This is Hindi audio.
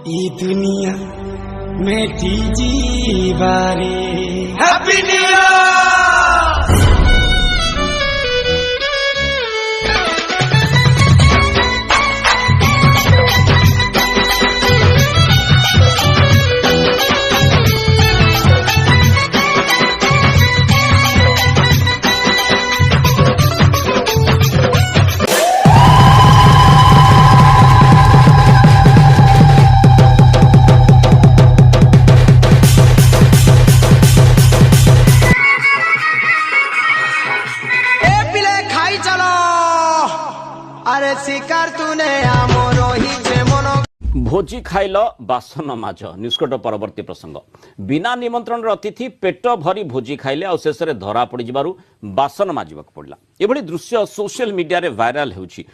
ई दुनिया में जी बारे हैप्पी न्यू ईयर। अरे शिकार तूने आमरो ही छे मनो भोजी खाइल बासन माज निष्कट परवर्ती प्रसंग बिना निमंत्रण अतिथि पेट भरी भोजी खाइले आ शेष में धरा पड़ बासन माजिबाक पड़ला। एभली दृश्य सोशल मीडिया रे वायरल होउछि।